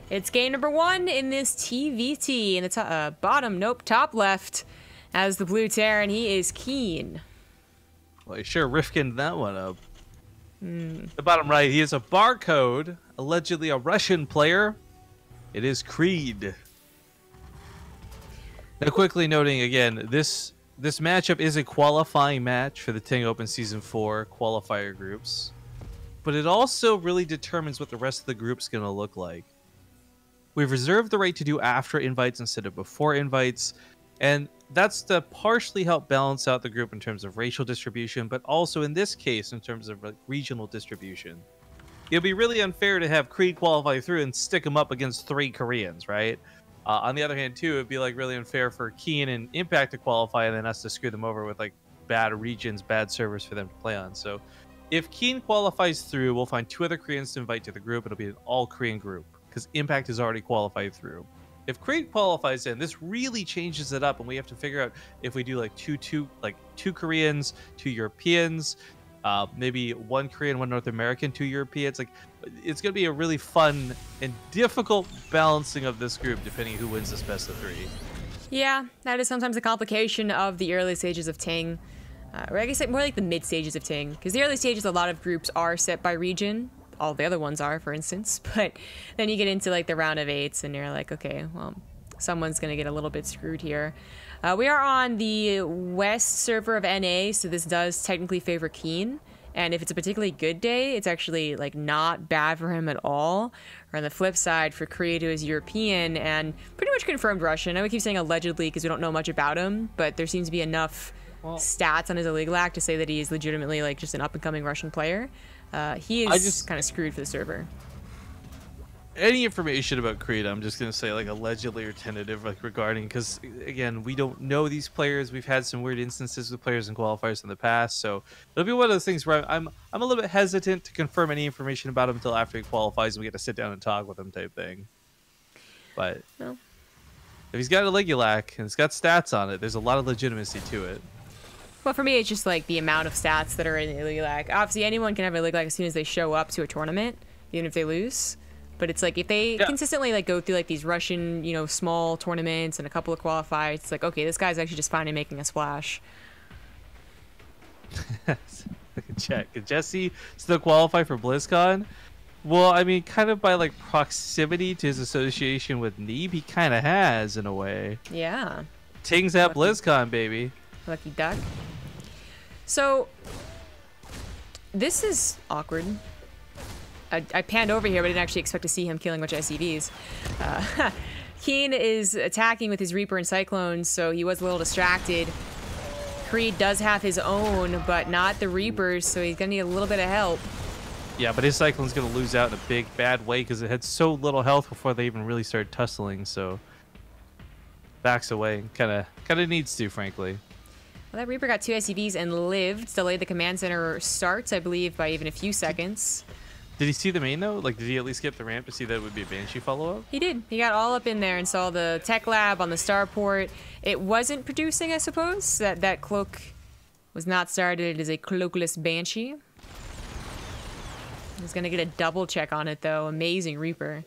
It's game number 1 in this TvT in the top left as the blue Terran. He is KeeN. Well, he sure rifkined that one up. The bottom right, he is a barcode, allegedly a Russian player. It is Creed. Now, quickly noting again, this matchup is a qualifying match for the TING Open Season 4 qualifier groups, but it also really determines what the rest of the group's going to look like. We've reserved the right to do after invites instead of before invites, and that's to partially help balance out the group in terms of racial distribution, but also in this case in terms of regional distribution. It'll be really unfair to have Creed qualify through and stick them up against 3 Koreans, right? On the other hand, too, it'd be like really unfair for KeeN and Impact to qualify and then us to screw them over with like bad regions, bad servers for them to play on. So if KeeN qualifies through, we'll find 2 other Koreans to invite to the group. It'll be an all-Korean group because Impact has already qualified through. If Creed qualifies in, this really changes it up, and we have to figure out if we do like two Koreans, 2 Europeans, maybe 1 Korean, 1 North American, 2 Europeans. Like, it's going to be a really fun and difficult balancing of this group, depending who wins this best of 3. Yeah, that is sometimes a complication of the early stages of TING. Or I guess more like the mid stages of TING, because the early stages, a lot of groups are set by region. All the other ones are, for instance, but then you get into like the round of 8s and you're like, okay, well, someone's gonna get a little bit screwed here. We are on the west server of NA, so this does technically favor KeeN, and if it's a particularly good day, it's actually like not bad for him at all. Or on the flip side, for Creed, who is European and pretty much confirmed Russian. I would keep saying allegedly because we don't know much about him, but there seems to be enough stats on his illegal act to say that he is legitimately like just an up-and-coming Russian player. He is kind of screwed for the server. Any information about Creed, I'm just going to say like allegedly or tentative, like regarding, because again, we don't know these players. We've had some weird instances with players and qualifiers in the past, so it'll be one of those things where I'm a little bit hesitant to confirm any information about him until after he qualifies and we get to sit down and talk with him type thing. But if he's got a Legulac and it's got stats on it, there's a lot of legitimacy to it. Well, for me, it's just like the amount of stats that are in the Legulac. Obviously, anyone can have a Legulac as soon as they show up to a tournament, even if they lose. But it's like if they consistently like go through like these Russian, you know, small tournaments and a couple of qualifiers, it's like, okay, this guy's actually just finally making a splash. Check. Could Jesse still qualify for BlizzCon? Well, I mean, kind of by like proximity to his association with Neeb, he kind of has in a way. Yeah. Ting's at BlizzCon, baby. Lucky duck. So, this is awkward. I panned over here, but I didn't actually expect to see him killing a bunch of SCVs. KeeN is attacking with his Reaper and Cyclones, so he was a little distracted. Creed does have his own, but not the Reapers, so he's gonna need a little bit of help. Yeah, but his Cyclone's gonna lose out in a big, bad way because it had so little health before they even really started tussling, so backs away. Kind of needs to, frankly. Well, that Reaper got 2 SCVs and lived. Delayed the command center starts, I believe, by even a few seconds. Did he see the main, though? Like, did he at least skip the ramp to see that it would be a Banshee follow-up? He did. He got all up in there and saw the tech lab on the starport. It wasn't producing, I suppose. That cloak was not started. It is a cloakless Banshee. He's going to get a double check on it, though. Amazing Reaper.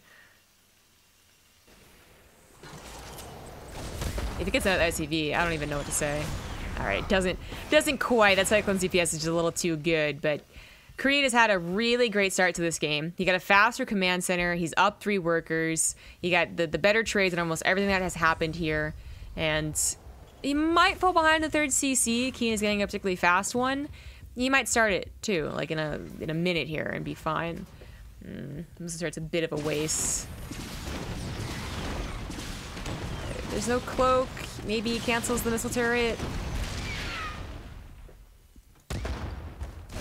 If it gets out of SCV, I don't even know what to say. All right, doesn't quite. That Cyclone's DPS is just a little too good, but Creed has had a really great start to this game. He got a faster command center. He's up 3 workers. He got the better trades and almost everything that has happened here, and he might fall behind the 3rd CC. KeeN is getting a particularly fast one. He might start it too, like in a minute here, and be fine. This starts a bit of a waste. There's no cloak. Maybe he cancels the missile turret.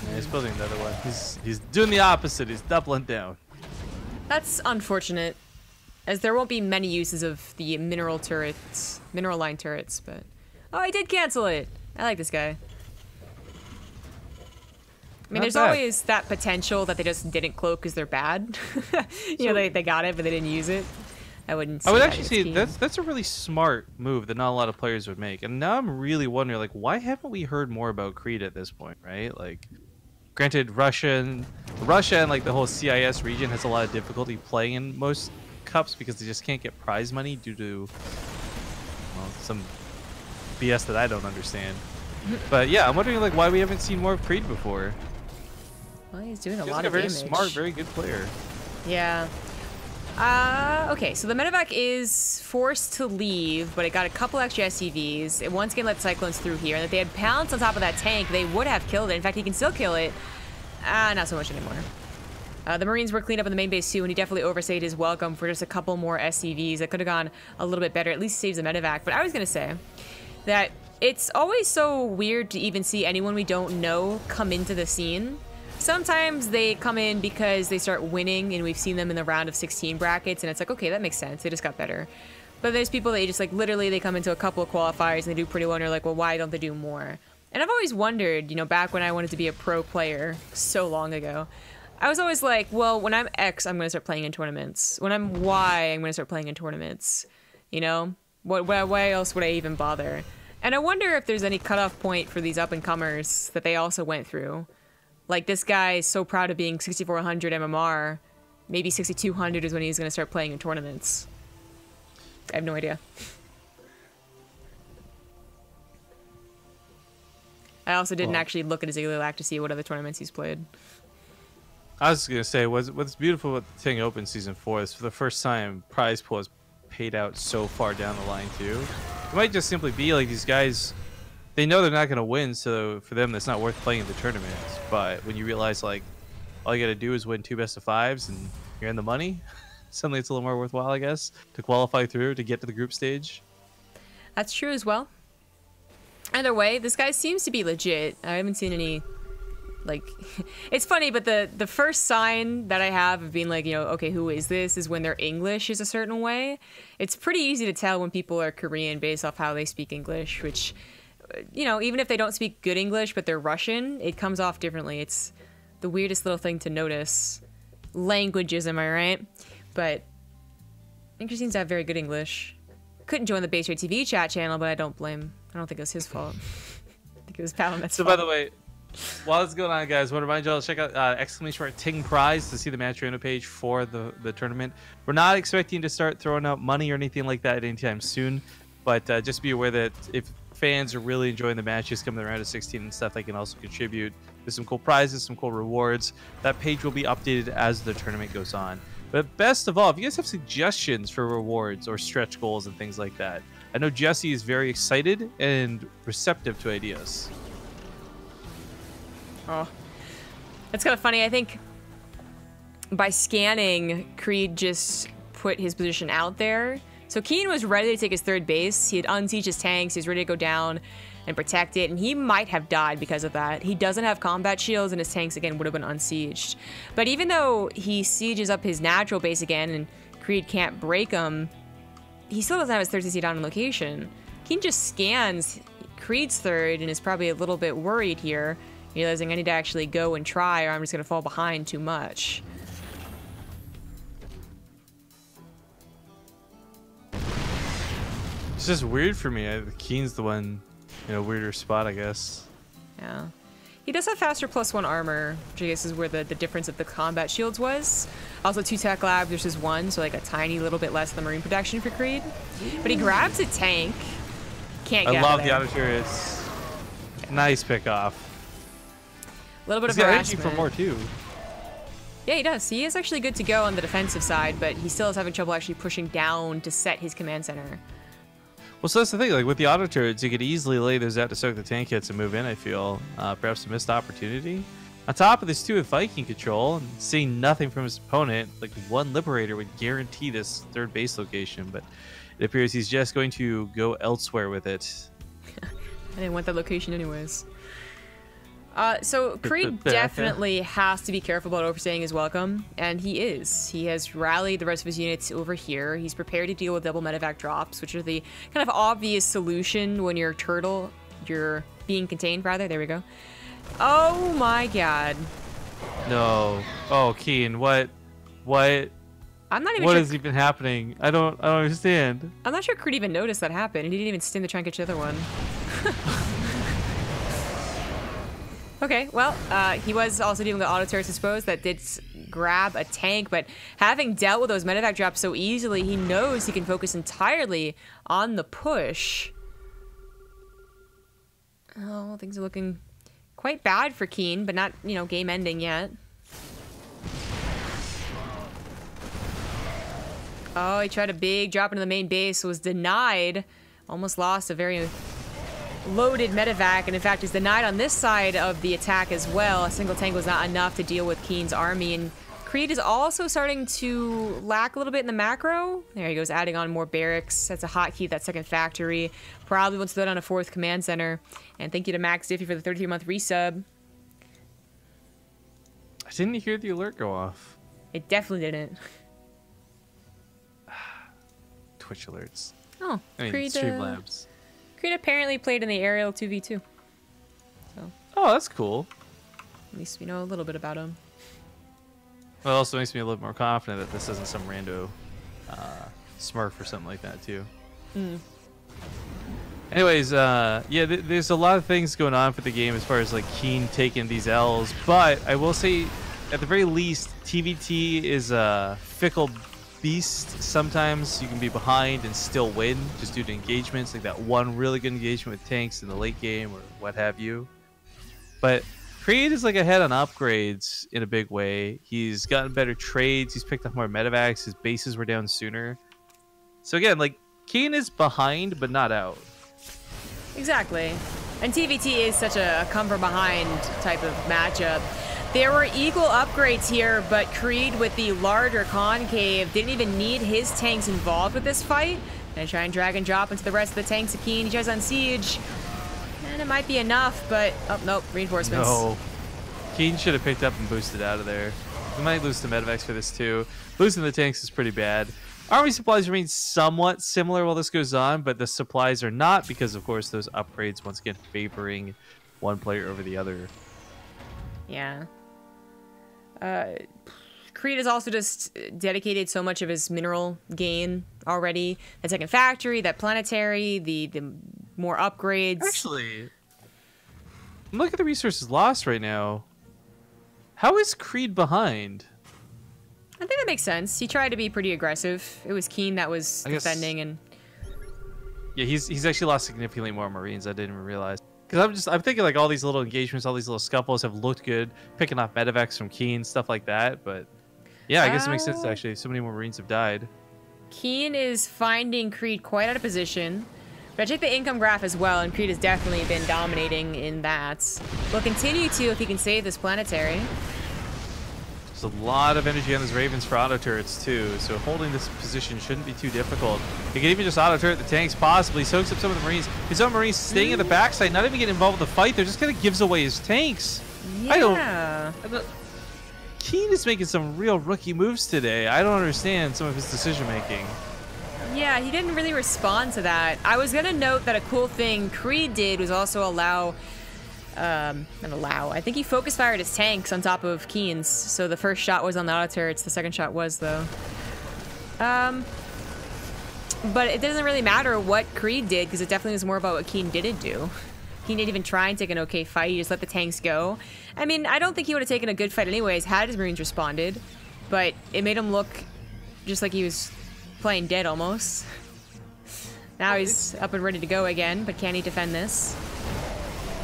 Yeah, he's building the other one. He's doing the opposite. He's doubling down. That's unfortunate, as there won't be many uses of the mineral line turrets, but... Oh, I did cancel it! I like this guy. I mean, there's always that potential that they just didn't cloak because they're bad. You know, they got it, but they didn't use it. I would actually say that's a really smart move that not a lot of players would make. And now I'm really wondering, like, why haven't we heard more about Creed at this point, right? Like, granted, Russia and like the whole CIS region has a lot of difficulty playing in most cups because they just can't get prize money due to some BS that I don't understand. But yeah, I'm wondering like why we haven't seen more of Creed before. Well, he's doing a He's lot a of very damage. smart, very good player. Yeah. Okay, so the medevac is forced to leave, but it got a couple extra SCVs. It once again let Cyclones through here, and if they had pounced on top of that tank, they would have killed it. In fact, he can still kill it. Not so much anymore. The Marines were cleaned up in the main base too, and he definitely overstayed his welcome for just a couple more SCVs. That could have gone a little bit better, at least saves the medevac. But I was going to say that it's always so weird to even see anyone we don't know come into the scene. Sometimes they come in because they start winning, and we've seen them in the round of 16 brackets, and it's like, okay, that makes sense. They just got better. But there's people that you just like literally they come into a couple of qualifiers and they do pretty well, and you're like, well, why don't they do more? And I've always wondered, you know, back when I wanted to be a pro player so long ago, I was always like, well, when I'm X, I'm going to start playing in tournaments. When I'm Y, I'm going to start playing in tournaments. You know, why else would I even bother? And I wonder if there's any cutoff point for these up-and-comers that they also went through. Like, this guy is so proud of being 6400 MMR. Maybe 6200 is when he's going to start playing in tournaments. I have no idea. I also didn't actually look at his Elac to see what other tournaments he's played. I was going to say, what's beautiful about the TING Open Season 4 is for the first time, prize pool has paid out so far down the line, too. It might just simply be like these guys, they know they're not going to win, so for them, it's not worth playing in the tournament. But when you realize, like, all you got to do is win 2 best-of-5s and you're in the money, suddenly it's a little more worthwhile, I guess, to qualify through, to get to the group stage. That's true as well. Either way, this guy seems to be legit. I haven't seen any, like, it's funny, but the first sign that I have of being like, you know, okay, who is this, is when their English is a certain way. It's pretty easy to tell when people are Korean based off how they speak English, which, you know, even if they don't speak good English, but they're Russian, it comes off differently. It's the weirdest little thing to notice. Languages, am I right? But Anchor seems to have very good English. Couldn't join the BaseTradeTV chat channel, but I don't blame. I don't think it was his fault. I think it was Palamet's fault. So, by the way, while it's going on, guys, I want to remind y'all to check out ! TING prize to see the match arena page for the tournament. We're not expecting to start throwing out money or anything like that anytime soon, but just be aware that if fans are really enjoying the matches coming around to 16 and stuff, they can also contribute to some cool prizes, some cool rewards. That page will be updated as the tournament goes on. But best of all, if you guys have suggestions for rewards or stretch goals and things like that, I know Jesse is very excited and receptive to ideas. Oh, that's kind of funny. I think by scanning, Creed just put his position out there. So KeeN was ready to take his third base. He had unsieged his tanks. He was ready to go down and protect it, and he might have died because of that. He doesn't have combat shields, and his tanks, again, would have been unsieged. But even though he sieges up his natural base again, and Creed can't break him, he still doesn't have his third CC down in location. KeeN just scans Creed's third and is probably a little bit worried here, realizing I need to actually go and try, or I'm just going to fall behind too much. It's just weird for me. KeeN's the one in a weirder spot, I guess. Yeah. He does have faster +1 armor, which I guess is where the difference of the combat shields was. Also 2 tech lab versus 1, so like a tiny little bit less than marine protection for Creed. But he grabs a tank. Can't get I love out the of auto turrets. Nice pick off. A little bit He's of got energy harassment. for more too. Yeah, he does. He is actually good to go on the defensive side, but he still is having trouble actually pushing down to set his command center. Well, so that's the thing. Like with the auto turrets, you could easily lay those out to soak the tank hits and move in. I feel perhaps a missed opportunity. On top of this too, with Viking control and seeing nothing from his opponent, like one Liberator would guarantee this third base location. But it appears he's just going to go elsewhere with it. I didn't want that location anyways. So Creed definitely has to be careful about overstaying his welcome, and he is. He has rallied the rest of his units over here. He's prepared to deal with double medevac drops, which are the kind of obvious solution when you're you're being contained, rather. There we go. Oh my god. No. Oh, KeeN, what? I'm not even What sure. has even happening? I don't understand. I'm not sure Creed even noticed that happen, and he didn't even stim to try and catch the other one. Okay, well, he was also dealing with auto turrets, I suppose, that did grab a tank, but having dealt with those medevac drops so easily, he knows he can focus entirely on the push. Oh, things are looking quite bad for KeeN, but not, you know, game ending yet. Oh, he tried a big drop into the main base, was denied. Almost lost a very loaded medevac, and in fact is denied on this side of the attack as well. A single tank was not enough to deal with KeeN's army, and KreeD is also starting to lack a little bit in the macro. There he goes, adding on more barracks. That's a hotkey, that second factory. Probably wants to put on a 4th command center. And thank you to Max Diffie for the 33-month resub. I didn't hear the alert go off. It definitely didn't. Twitch alerts. Oh, I mean, KreeD, Streamlabs. KreeD apparently played in the aerial 2v2. So, Oh, that's cool. at least we know a little bit about him. Well, it also makes me a little more confident that this isn't some rando Smurf or something like that, too. Anyways, yeah, there's a lot of things going on for the game as far as like KeeN taking these L's, but I will say, at the very least, TvT is a fickle beast. Sometimes you can be behind and still win just due to engagements, like that one really good engagement with tanks in the late game or what have you. But KreeD is like ahead on upgrades in a big way. He's gotten better trades. He's picked up more medevacs. His bases were down sooner. So again, like KeeN is behind but not out. Exactly. And TvT is such a come from behind type of matchup. There were equal upgrades here, but KreeD with the larger concave didn't even need his tanks involved with this fight. Gonna try and drag and drop into the rest of the tanks of KeeN. He tries on siege. And it might be enough, but oh nope, reinforcements. No. KeeN should have picked up and boosted out of there. We might lose the medevacs for this too. Losing the tanks is pretty bad. Army supplies remain somewhat similar while this goes on, but the supplies are not because, of course, those upgrades once again favoring one player over the other. Yeah. KreeD has also just dedicated so much of his mineral gain already. That second factory, that planetary, the more upgrades. Actually, look at the resources lost right now. How is KreeD behind? I think that makes sense. He tried to be pretty aggressive. It was KeeN that was defending, and yeah, he's actually lost significantly more Marines. I didn't even realize. Because I'm thinking like all these little engagements, all these little scuffles have looked good, picking off medevacs from KeeN, stuff like that. But yeah, I guess it makes sense actually. So many more Marines have died. KeeN is finding KreeD quite out of position. But I check the income graph as well, and KreeD has definitely been dominating in that. Will continue to if he can save this planetary. There's a lot of energy on those Ravens for auto turrets too, so holding this position shouldn't be too difficult. He can even just auto turret the tanks possibly, soaks up some of the Marines. His own Marines staying in the backside, not even getting involved with the fight. They're just kind of gives away his tanks. Yeah. I don't. KeeN is making some real rookie moves today. I don't understand some of his decision making. Yeah, he didn't really respond to that. I was gonna note that a cool thing KreeD did was also allow. I think he focus fired his tanks on top of KeeN's, so the first shot was on the auto turrets, the second shot was though. But it doesn't really matter what KreeD did, because it definitely was more about what KeeN didn't do. KeeN didn't even try and take an okay fight, he just let the tanks go. I mean, I don't think he would have taken a good fight anyways had his Marines responded, but it made him look just like he was playing dead almost. Now he's up and ready to go again, but can he defend this?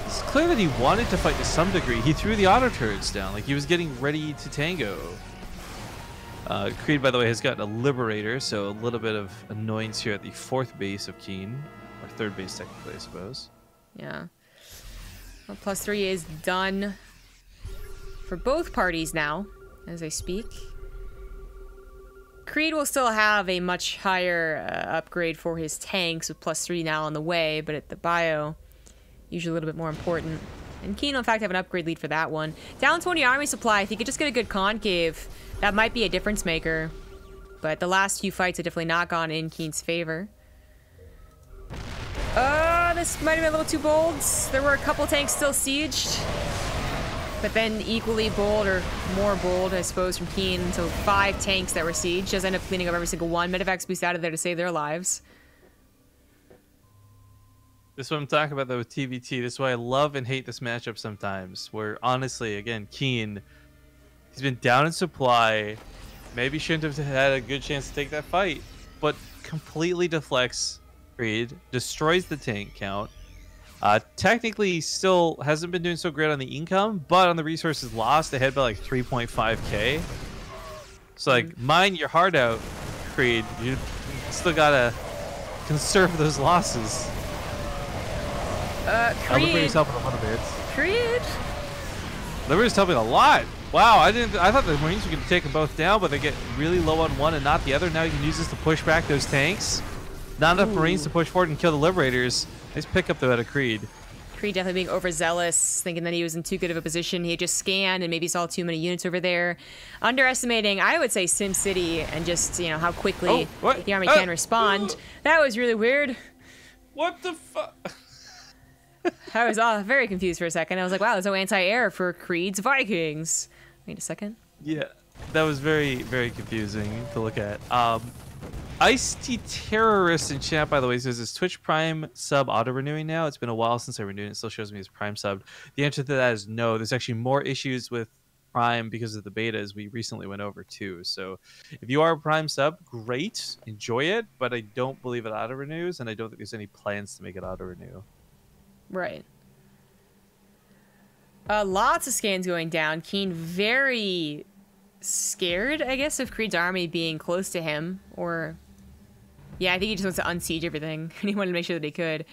It's clear that he wanted to fight to some degree. He threw the auto turrets down, like he was getting ready to tango. KreeD, by the way, has gotten a Liberator, so a little bit of annoyance here at the 4th base of KeeN. Or 3rd base, technically, I suppose. Yeah. Well, +3 is done for both parties now, as I speak. KreeD will still have a much higher upgrade for his tanks with +3 now on the way, but at the bio, usually a little bit more important. And KeeN will in fact have an upgrade lead for that one. Down 20 army supply, if he could just get a good concave, that might be a difference maker. But the last few fights have definitely not gone in KeeN's favor. This might have been a little too bold. There were a couple tanks still sieged. But then equally bold, or more bold, I suppose, from KeeN. So 5 tanks that were sieged. Does end up cleaning up every single one. Medevacs boost out of there to save their lives. This is what I'm talking about though with TvT. This is why I love and hate this matchup sometimes. Where honestly, again, KeeN, He's been down in supply. Maybe shouldn't have had a good chance to take that fight, but completely deflects Creed, destroys the tank count. Technically, still hasn't been doing so great on the income, but on the resources lost, ahead by like 3.5k. So like, mine your heart out, Creed. You still gotta conserve those losses. Look for yourself in a little bit. Creed. Liberty's helping a lot. Wow, I thought the Marines were going to take them both down, but they get really low on one and not the other. Now you can use this to push back those tanks. Not enough Marines to push forward and kill the Liberators. Nice pickup though out of Creed. Creed definitely being overzealous, thinking that he was in too good of a position. He just scanned and maybe saw too many units over there. Underestimating, I would say, SimCity and just, you know, how quickly the army can respond. That was really weird. What the fuck? I was very confused for a second. I was like, wow, there's no anti-air for Creed's Vikings. Wait a second. Yeah, that was very, very confusing to look at. Ice-T Terrorist in chat, by the way, says, is Twitch Prime sub auto-renewing now? It's been a while since I renewed it. It still shows me as Prime sub. The answer to that is no. There's actually more issues with Prime because of the betas we recently went over too. So if you are a Prime sub, great. Enjoy it, but I don't believe it auto-renews, and I don't think there's any plans to make it auto-renew. Right. Lots of scans going down. KeeN very scared, I guess, of Creed's army being close to him. Or, yeah, I think he just wants to unsiege everything. And he wanted to make sure that he could.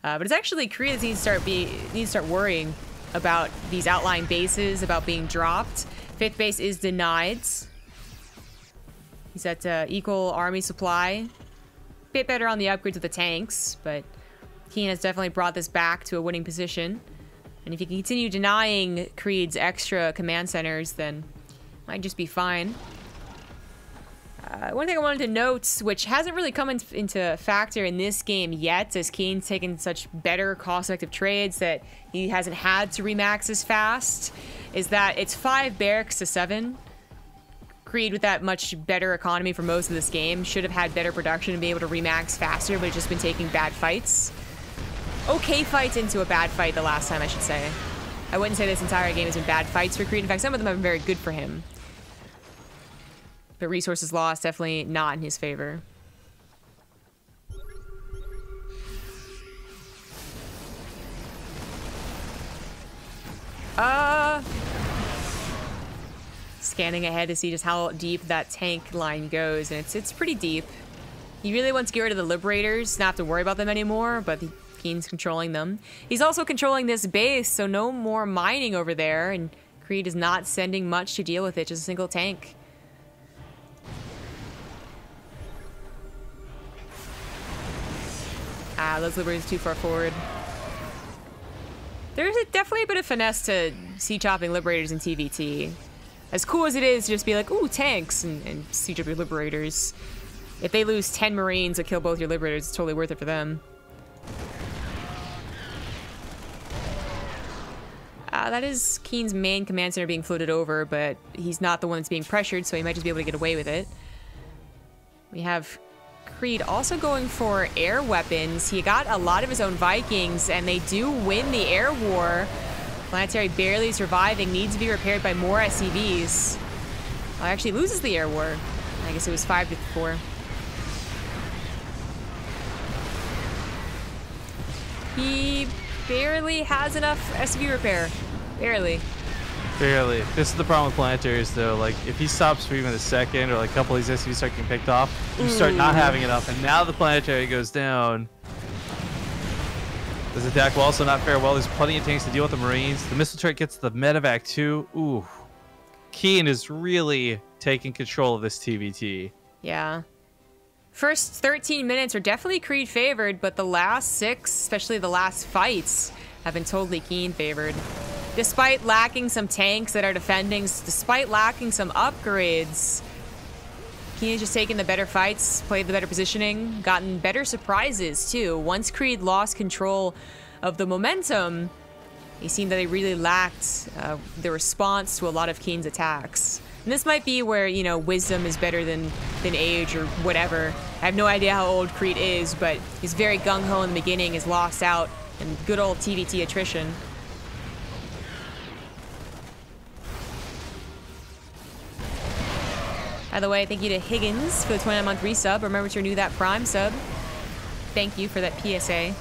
But it's actually Creed that needs to start worrying about these outlying bases, about being dropped. 5th base is denied. He's at equal army supply. Bit better on the upgrades of the tanks, but KeeN has definitely brought this back to a winning position. And if you continue denying Creed's extra command centers, then it might just be fine. One thing I wanted to note, which hasn't really come into factor in this game yet, as KeeN's taken such better cost-effective trades that he hasn't had to remax as fast, is that it's 5 barracks to 7. Creed, with that much better economy for most of this game, should have had better production and be able to remax faster, but it's just been taking bad fights. Okay fights into a bad fight the last time, I should say. I wouldn't say this entire game has been bad fights for Creed. In fact, some of them have been very good for him. But resources lost, definitely not in his favor. Scanning ahead to see just how deep that tank line goes, and it's pretty deep. He really wants to get rid of the Liberators, not have to worry about them anymore, but KeeN's controlling them. He's also controlling this base, so no more mining over there, and Creed is not sending much to deal with it, just a single tank. Those Liberators too far forward. There's definitely a bit of finesse to siege-chopping Liberators in TvT. As cool as it is to just be like, ooh, tanks, and siege up your Liberators. If they lose 10 Marines that kill both your Liberators, it's totally worth it for them. That is KeeN's main command center being floated over, but he's not the one that's being pressured, so he might just be able to get away with it. We have Creed also going for air weapons. He got a lot of his own Vikings, and they do win the air war. Planetary barely surviving, needs to be repaired by more SCVs. Well, actually loses the air war. I guess it was 5-4. He barely has enough SCV repair. Barely. Barely. This is the problem with planetaries, though. Like, if he stops for even a second, or like a couple of these SCVs start getting picked off, you start not having enough, and now the planetary goes down. This attack will also not fare well. There's plenty of tanks to deal with the Marines. The missile turret gets the medevac too. Ooh. KeeN is really taking control of this TvT. Yeah. First 13 minutes are definitely Creed favored, but the last 6, especially the last fights, have been totally KeeN favored. Despite lacking some tanks that are defending, despite lacking some upgrades, KeeN has just taken the better fights, played the better positioning, gotten better surprises too. Once Creed lost control of the momentum, it seemed that they really lacked the response to a lot of KeeN's attacks. And this might be where, you know, wisdom is better than age or whatever. I have no idea how old Creed is, but he's very gung-ho in the beginning, is lost out, and good old TvT attrition. By the way, thank you to Higgins for the 29-month resub. Remember to renew that Prime sub. Thank you for that PSA.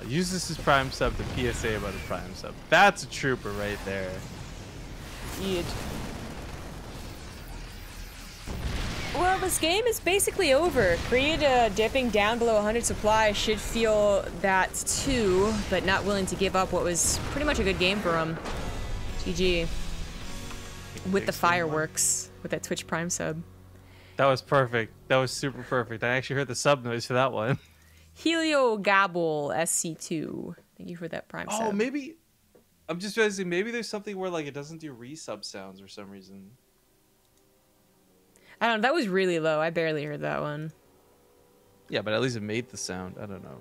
Use this as Prime sub to PSA about a Prime sub. That's a trooper right there. Indeed. Well, this game is basically over. Creed dipping down below 100 supply should feel that too, but not willing to give up what was pretty much a good game for him. GG. With the fireworks, with that Twitch Prime sub. That was perfect. That was super perfect. I actually heard the sub noise for that one. Helio Gabble SC2. Thank you for that Prime sub. Oh, maybe... I'm just realizing maybe there's something where like it doesn't do resub sounds for some reason. I don't know. That was really low. I barely heard that one. Yeah, but at least it made the sound. I don't know.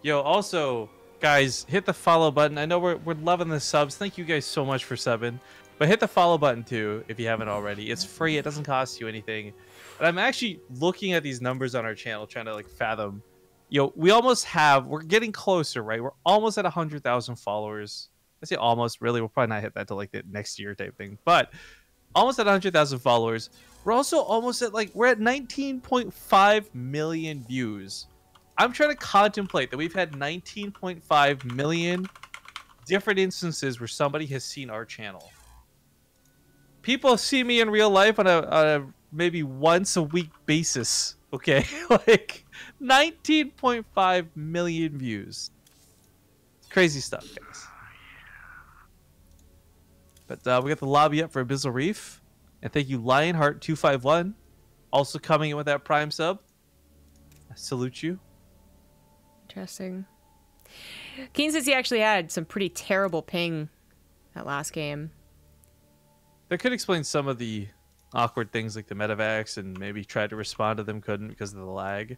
Yo, also, guys, hit the follow button. I know we're loving the subs. Thank you guys so much for subbing. But hit the follow button too if you haven't already. It's free. It doesn't cost you anything. And I'm actually looking at these numbers on our channel, trying to like fathom. Yo, we're getting closer, right? We're almost at 100,000 followers. I say almost. Really, we'll probably not hit that till like the next year type thing. But almost at 100,000 followers. We're also almost at we're at 19.5 million views. I'm trying to contemplate that we've had 19.5 million different instances where somebody has seen our channel. People see me in real life on a maybe once a week basis. Okay, like 19.5 million views. Crazy stuff, guys. But we got the lobby up for Abyssal Reef. And thank you, Lionheart251, also coming in with that Prime sub. I salute you. Interesting. KeeN says he actually had some pretty terrible ping that last game. That could explain some of the awkward things like the medevacs, and maybe tried to respond to them, couldn't because of the lag.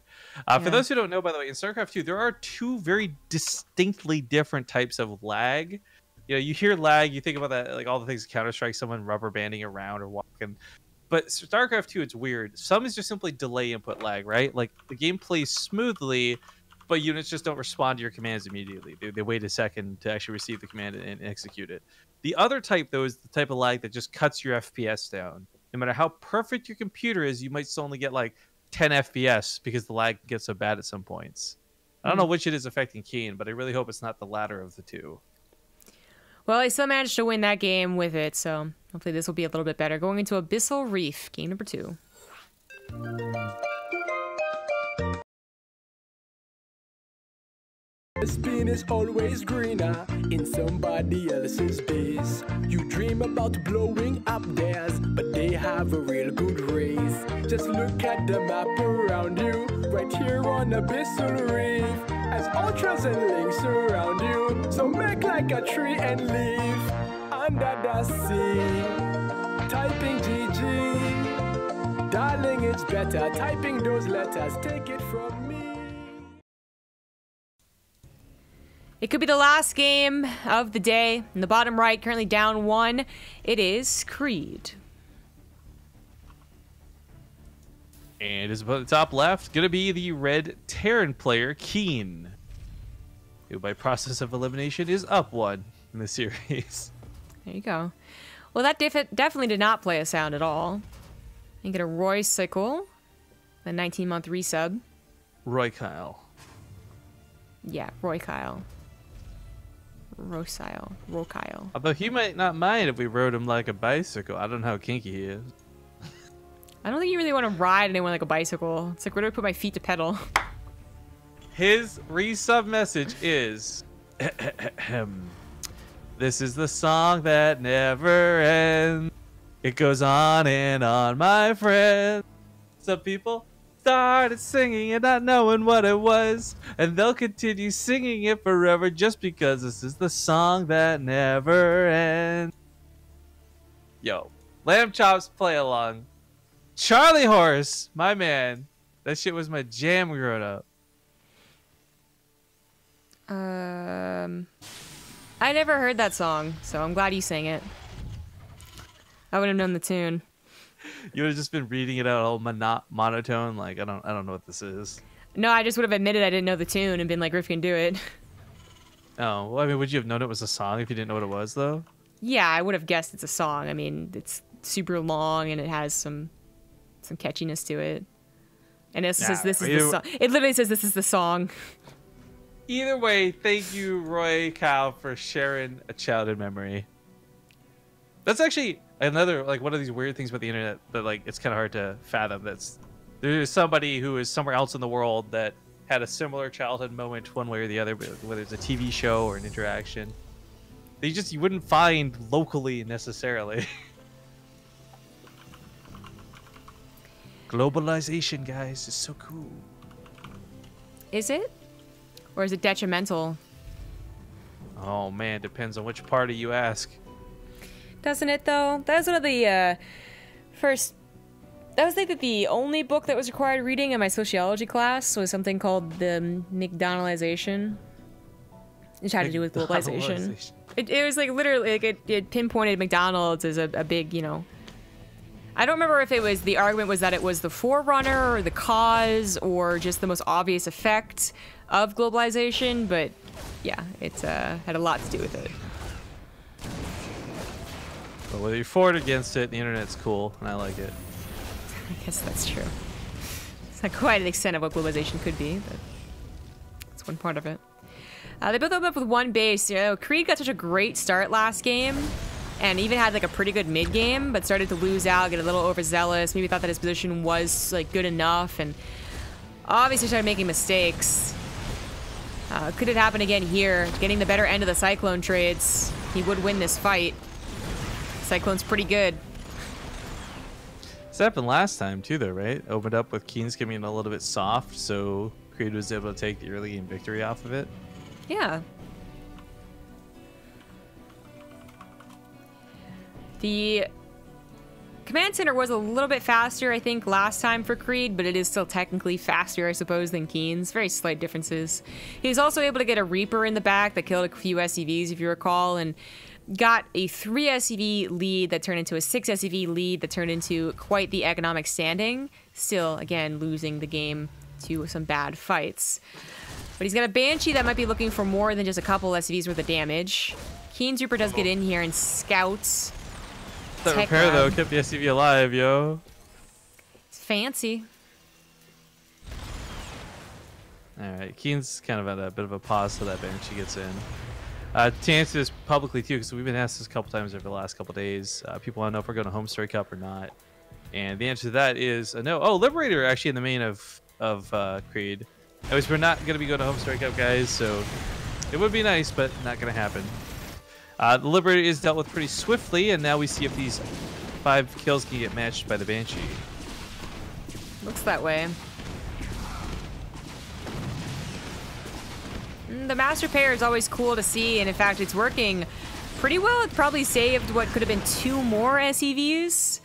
For those who don't know, by the way, in StarCraft 2, there are two very distinctly different types of lag. You know, you hear lag, you think about that, like all the things Counter-Strike, someone rubber banding around or walking. But StarCraft 2, it's weird. Some is just simply delay input lag, right? Like the game plays smoothly, but units just don't respond to your commands immediately. They wait a second to actually receive the command and execute it. The other type, though, is the type of lag that just cuts your FPS down. No matter how perfect your computer is, you might still only get like 10 FPS because the lag gets so bad at some points. I don't know which it is affecting KeeN, but I really hope it's not the latter of the two. Well, I still managed to win that game with it, so hopefully this will be a little bit better. Going into Abyssal Reef, game number 2. The spin is always greener in somebody else's base. You dream about blowing up theirs, but they have a real good race. Just look at the map around you, right here on Abyssal Reef. As ultras and links surround you, so make like a tree and leave under the sea. Typing GG, darling, it's better. Typing those letters, take it from me. It could be the last game of the day. In the bottom right, currently down 1, it is Creed. And is above the top left going to be the red Terran player, KeeN, who by process of elimination is up 1 in the series. There you go. Well, that definitely did not play a sound at all. You get a Roy Sickle, the 19-month resub. Roy Kyle. Yeah, Roy Kyle. Rokyle. Although he might not mind if we rode him like a bicycle. I don't know how kinky he is. I don't think you really want to ride anyone like a bicycle. It's like, where do I put my feet to pedal? His resub message is... This is the song that never ends. It goes on and on, my friend. Some people started singing it not knowing what it was, and they'll continue singing it forever just because this is the song that never ends. Yo, Lamb Chops play along. Charlie Horse, my man. That shit was my jam growing up. I never heard that song, so I'm glad you sang it. I wouldn't have known the tune. You would have just been reading it out all monotone, like I don't know what this is. No, I just would have admitted I didn't know the tune and been like, Riff can do it. Oh, well, I mean, would you have known it was a song if you didn't know what it was, though? Yeah, I would have guessed it's a song. I mean, it's super long and it has some catchiness to it. And it says Nah, this is the song. It literally says this is the song. Either way, thank you, Roy Cow, for sharing a childhood memory. That's actually another, like, one of these weird things about the internet that, like, it's kind of hard to fathom. There's somebody who is somewhere else in the world that had a similar childhood moment one way or the other, whether it's a TV show or an interaction. You wouldn't find locally necessarily. Globalization, guys, is so cool. Is it? Or is it detrimental? Oh man, depends on which party you ask. Doesn't it though? That was one of the first. That was like the only book that was required reading in my sociology class was something called the McDonaldization, which had to do with globalization. It was like literally like it pinpointed McDonald's as a big, you know. I don't remember if it was the argument was that it was the forerunner or the cause or just the most obvious effect of globalization, but yeah, it had a lot to do with it. But whether you're for it or against it, the internet's cool, and I like it. I guess that's true. It's not quite an extent of what globalization could be, but it's one part of it. They both opened up with one base. You know, KeeN got such a great start last game, and even had like a pretty good mid game, but started to lose out, get a little overzealous. Maybe thought that his position was like good enough, and obviously started making mistakes. Could it happen again here? Getting the better end of the Cyclone trades, he would win this fight. Cyclone's pretty good. This happened last time too, though, right? Opened up with KeeN's getting a little bit soft, so KeeN was able to take the early game victory off of it. Yeah. The command center was a little bit faster, I think, last time for KeeN, but it is still technically faster, I suppose, than KeeN's. Very slight differences. He was also able to get a Reaper in the back that killed a few SCVs, if you recall, and got a 3 SCV lead that turned into a 6 SCV lead that turned into quite the economic standing. Still, again, losing the game to some bad fights. But he's got a Banshee that might be looking for more than just a couple SCVs worth of damage. KeeN's Reaper does get in here and scouts. That repair, though, kept the SCV alive, yo. It's fancy. Alright, KeeN's kind of at a bit of a pause till that Banshee gets in. To answer this publicly, too, because we've been asked this a couple times over the last couple days. People want to know if we're going to Home Story Cup or not. And the answer to that is no. Oh, Liberator actually in the main of KeeN. Anyways, we're not going to be going to Home Story Cup, guys, so it would be nice, but not going to happen. The Liberator is dealt with pretty swiftly, and now we see if these 5 kills can get matched by the Banshee. Looks that way. The Master Pair is always cool to see, and in fact, it's working pretty well. It probably saved what could have been 2 more SCVs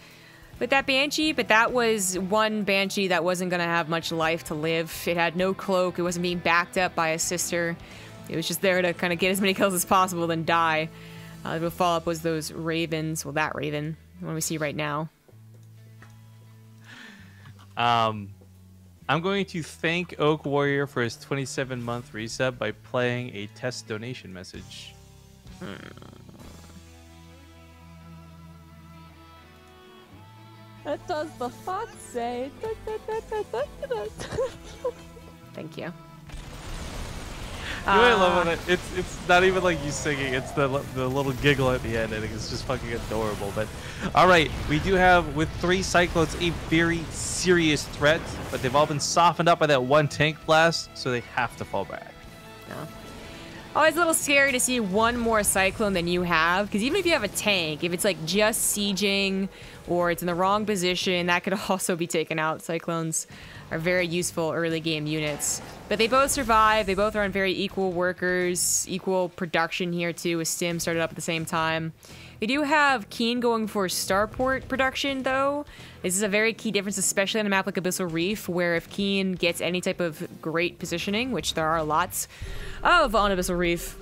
with that Banshee, but that was one Banshee that wasn't going to have much life to live. It had no cloak. It wasn't being backed up by a sister. It was just there to kind of get as many kills as possible, then die. The follow-up was those Ravens. Well, that Raven, the one we see right now. I'm going to thank Oak Warrior for his 27-month resub by playing a test donation message. What does the fox say? Thank you. You know what I love about it? It's not even like you singing. It's the little giggle at the end. I think it's just fucking adorable. But all right, we do have with 3 Cyclones a very serious threat, but they've all been softened up by that 1 tank blast, so they have to fall back. No. Always a little scary to see 1 more Cyclone than you have, because even if you have a tank, if it's like just sieging or it's in the wrong position, that could also be taken out. Cyclones are very useful early game units. But they both survive. They both are on very equal workers, equal production here too, with Stim started up at the same time. We do have KeeN going for starport production though. This is a very key difference, especially on a map like Abyssal Reef, where if KeeN gets any type of great positioning, which there are lots of on Abyssal Reef,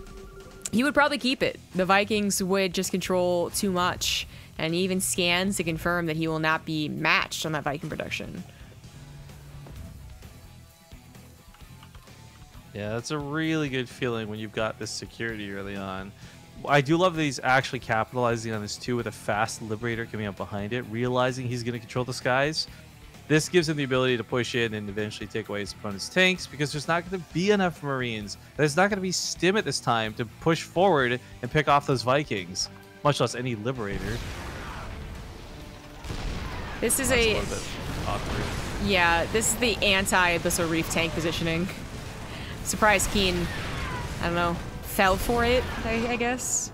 he would probably keep it. The Vikings would just control too much, and he even scans to confirm that he will not be matched on that Viking production. Yeah, that's a really good feeling when you've got this security early on. I do love that he's actually capitalizing on this too, with a fast Liberator coming up behind it, realizing he's going to control the skies. This gives him the ability to push in and eventually take away his opponent's tanks, because there's not going to be enough Marines. There's not going to be stim at this time to push forward and pick off those Vikings, much less any Liberator. This is That's a little bit awkward. Yeah, this is the anti-Abyssal Reef tank positioning. Surprised KeeN, I don't know, fell for it, I guess.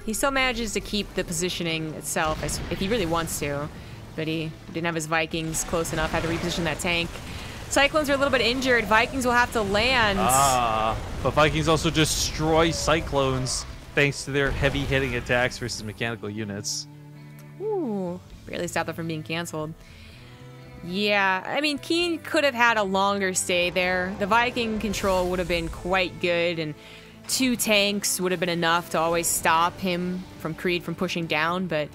He still manages to keep the positioning itself if he really wants to, but he didn't have his Vikings close enough, had to reposition that tank. Cyclones are a little bit injured. Vikings will have to land. But Vikings also destroy Cyclones thanks to their heavy hitting attacks versus mechanical units. Ooh, barely stopped them from being canceled. Yeah, I mean, KeeN could have had a longer stay there. The Viking control would have been quite good, and 2 tanks would have been enough to always stop him from Creed from pushing down, but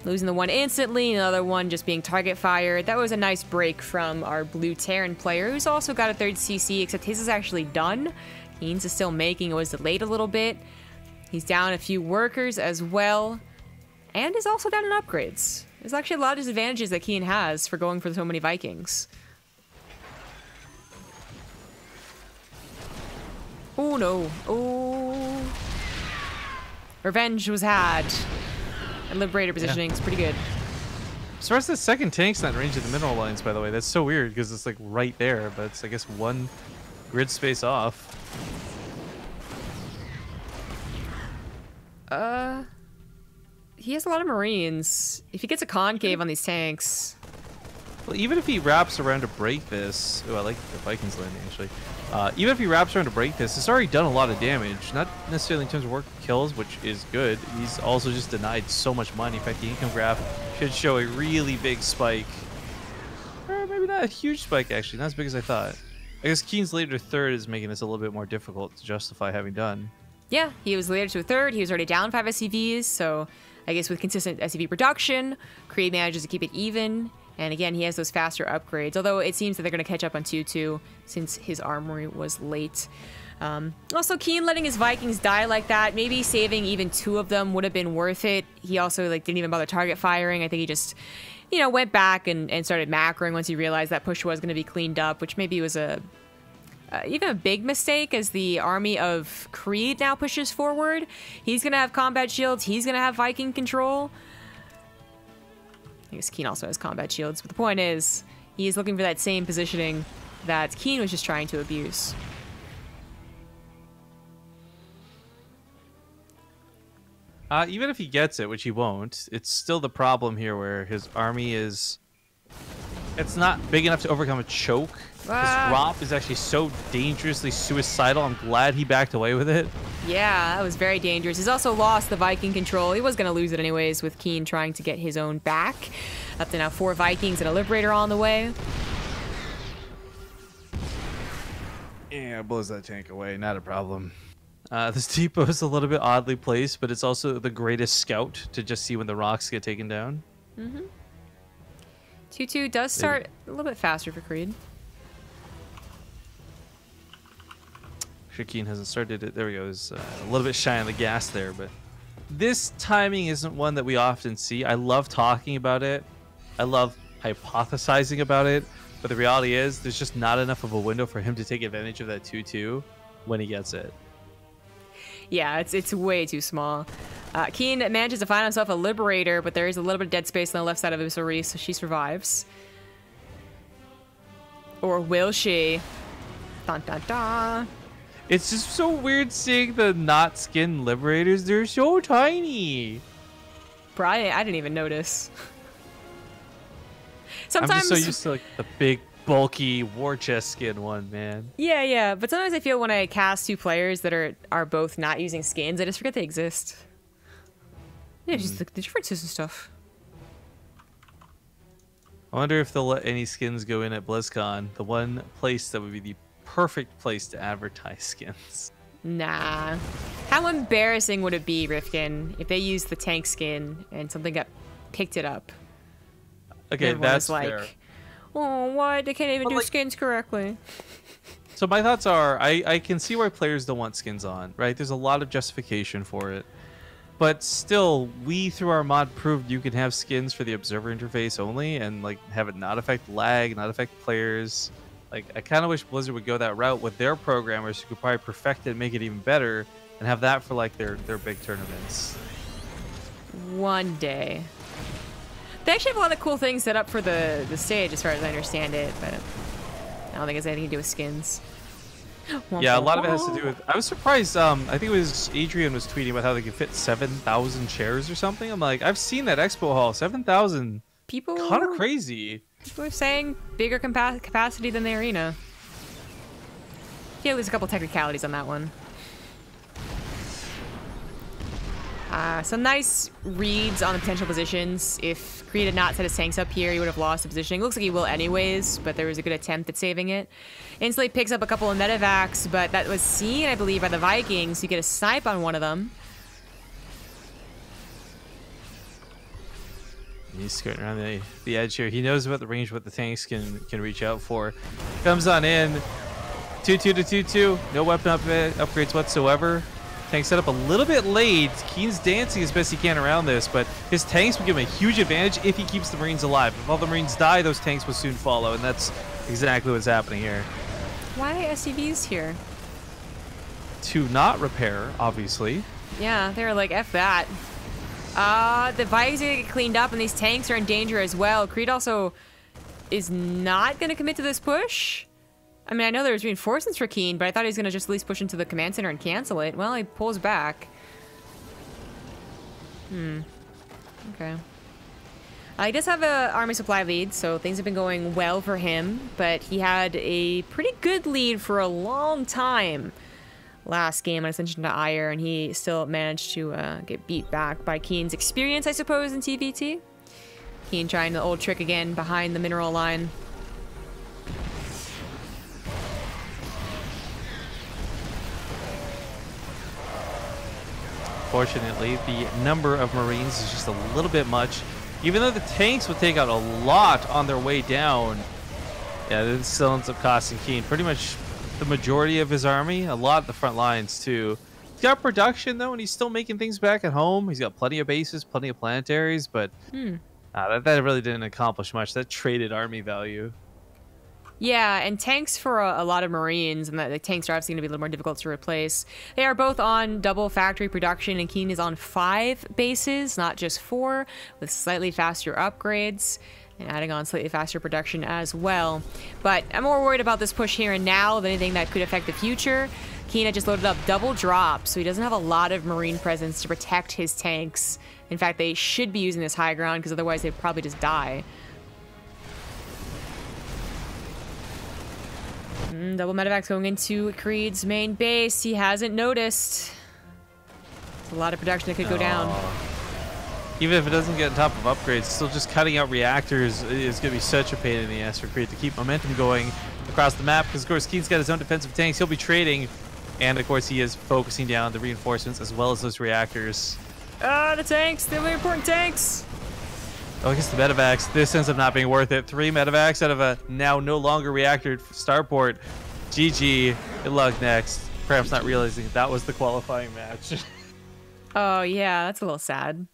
losing the one instantly, another one just being target fired. That was a nice break from our blue Terran player, who's also got a 3rd CC, except his is actually done. KeeN's is still making. It was delayed a little bit. He's down a few workers as well, and is also down in upgrades. There's actually a lot of disadvantages that KeeN has for going for so many Vikings. Oh no. Oh. Revenge was had. And Liberator positioning is pretty good. As far as the second tank's not in range of the mineral lines, by the way, that's so weird because it's like right there, but it's I guess 1 grid space off. He has a lot of Marines. If he gets a concave on these tanks. Well, even if he wraps around to break this, oh, I like the Vikings landing actually. Even if he wraps around to break this, it's already done a lot of damage. Not necessarily in terms of work kills, which is good. He's also just denied so much money. In fact, the income graph should show a really big spike. Or maybe not a huge spike, actually. Not as big as I thought. I guess KeeN's later 3rd is making this a little bit more difficult to justify having done. Yeah, he was later to a 3rd. He was already down 5 SCVs, so I guess with consistent SCV production, Creed manages to keep it even. And again, he has those faster upgrades, although it seems that they're going to catch up on 2-2 since his armory was late. Also, KeeN letting his Vikings die like that, maybe saving even 2 of them would have been worth it. He also didn't even bother target firing. I think he just, went back and started macroing once he realized that push was going to be cleaned up, which maybe was even a big mistake as the army of Creed now pushes forward. He's going to have combat shields. He's going to have Viking control. I guess KeeN also has combat shields, but the point is, he's looking for that same positioning that KeeN was just trying to abuse. Even if he gets it, which he won't, it's still the problem here where his army is... It's not big enough to overcome a choke. This drop is actually so dangerously suicidal. I'm glad he backed away with it. Yeah, that was very dangerous. He's also lost the Viking control. He was going to lose it anyways with KeeN trying to get his own back. Up to now 4 Vikings and a Liberator on the way. Yeah, blows that tank away. Not a problem. This depot is a little bit oddly placed, but it's also the greatest scout to just see when the rocks get taken down. 2-2 does start a little bit faster for Creed. KeeN hasn't started it. There we go. There's a little bit shy on the gas there, but this timing isn't one that we often see. I love talking about it. I love hypothesizing about it, but the reality is there's just not enough of a window for him to take advantage of that 2-2 when he gets it. Yeah, it's way too small. KeeN manages to find himself a Liberator, but there is a little bit of dead space on the left side of Abyssal Reef, so she survives. Or will she? Dun dun dun. It's just so weird seeing the not skin Liberators. They're so tiny. Bro, I didn't even notice. Sometimes I'm just so used to the big, bulky war chest skin one, man. Yeah, but sometimes I feel when I cast 2 players that are both not using skins, I just forget they exist. Yeah, just the differences and stuff. I wonder if they'll let any skins go in at BlizzCon, the one place that would be the perfect place to advertise skins. Nah. How embarrassing would it be, Rifkin, if they used the tank skin and something picked it up? Okay, Everyone that's was like, fair. Oh, what? They can't even do like, skins correctly. So my thoughts are, I can see why players don't want skins on, right? There's a lot of justification for it. But still, we through our mod proved you can have skins for the observer interface only and like have it not affect lag, not affect players. Like I kind of wish Blizzard would go that route with their programmers who could probably perfect it and make it even better and have that for like their big tournaments. One day. They actually have a lot of cool things set up for the stage as far as I understand it, but I don't think it has anything to do with skins. Yeah, a lot of it has to do with... I was surprised, I think it was Adrian was tweeting about how they could fit 7,000 chairs or something. I'm like, I've seen that expo hall, 7,000. People... Kind of crazy. People are saying bigger capacity than the arena. Yeah, there's a couple technicalities on that one. Some nice reads on the potential positions. If Creed had not set his tanks up here, he would have lost the positioning. Looks like he will anyways, but there was a good attempt at saving it. Instantly picks up a couple of medevacs, but that was seen, I believe, by the Vikings. You get a snipe on one of them. He's skirting around the edge here. He knows about the range, what the tanks can reach out for. Comes on in. 2-2 to 2-2. No weapon upgrades whatsoever. Tank set up a little bit late. KeeN's dancing as best he can around this, but his tanks will give him a huge advantage if he keeps the Marines alive. If all the Marines die, those tanks will soon follow, and that's exactly what's happening here. Why SCVs here? To not repair, obviously. Yeah, they're like, F that. The Vikings are gonna get cleaned up, and these tanks are in danger as well. Creed also is not going to commit to this push. I mean, I know there's reinforcements for KeeN, but I thought he was going to just at least push into the command center and cancel it. Well, he pulls back. Okay. He does have a army supply lead, so things have been going well for him, but he had a pretty good lead for a long time last game on Ascension to Ire, and he still managed to get beat back by KeeN's experience, I suppose, in TvT. KeeN trying the old trick again behind the mineral line. Fortunately, the number of Marines is just a little bit much. Even though the tanks would take out a lot on their way down, yeah, this still ends up costing KeeN pretty much the majority of his army, a lot of the front lines too. He's got production though, and he's still making things back at home. He's got plenty of bases, plenty of planetaries, but that really didn't accomplish much. That traded army value. Yeah, and tanks for a lot of Marines, and the tanks are obviously going to be a little more difficult to replace. They are both on double factory production, and KeeN is on 5 bases, not just 4, with slightly faster upgrades, and adding on slightly faster production as well. But I'm more worried about this push here and now than anything that could affect the future. KeeN had just loaded up double drop, so he doesn't have a lot of Marine presence to protect his tanks. In fact, they should be using this high ground, because otherwise they'd probably just die. Double medevacs going into Creed's main base. He hasn't noticed. It's a lot of production that could go down. Even if it doesn't get on top of upgrades, still just cutting out reactors is going to be such a pain in the ass for Creed to keep momentum going across the map. Because, of course, KeeN's got his own defensive tanks. He'll be trading. And, of course, he is focusing down the reinforcements as well as those reactors. The tanks. They're very important tanks. Oh, I guess the medevacs. This ends up not being worth it. 3 medevacs out of a now no longer reactor starport. GG. Good luck next. Perhaps not realizing that was the qualifying match. Oh, yeah. That's a little sad.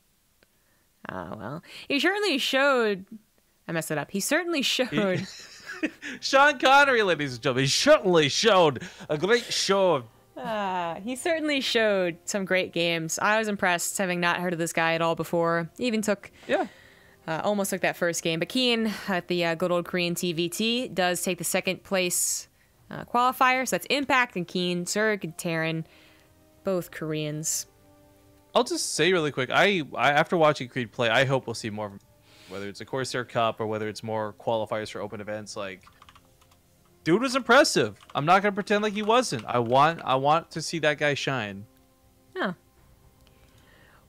Oh, well. He certainly showed... I messed it up. He certainly showed... Sean Connery, ladies and gentlemen. He certainly showed a great show of... he certainly showed some great games. I was impressed, having not heard of this guy at all before. He even took... Yeah. Almost took that first game. But KeeN at the good old Korean TvT does take the 2nd place qualifier. So that's Impact and KeeN, Zerg and Terran, both Koreans. I'll just say really quick, I after watching Creed play, I hope we'll see more of him. Whether it's a Corsair Cup or whether it's more qualifiers for open events. Like, dude was impressive. I'm not going to pretend like he wasn't. I want to see that guy shine. Huh.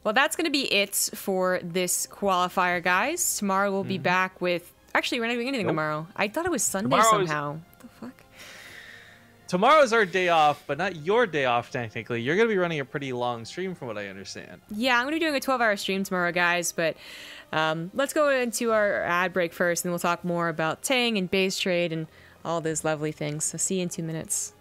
Well, that's going to be it for this qualifier, guys. Tomorrow we'll be back with... Actually, we're not doing anything tomorrow. I thought it was Sunday somehow. What the fuck? tomorrow's our day off, but not your day off, technically. You're going to be running a pretty long stream from what I understand. Yeah, I'm going to be doing a 12-hour stream tomorrow, guys, but let's go into our ad break first, and then we'll talk more about Ting and base trade and all those lovely things. So see you in 2 minutes.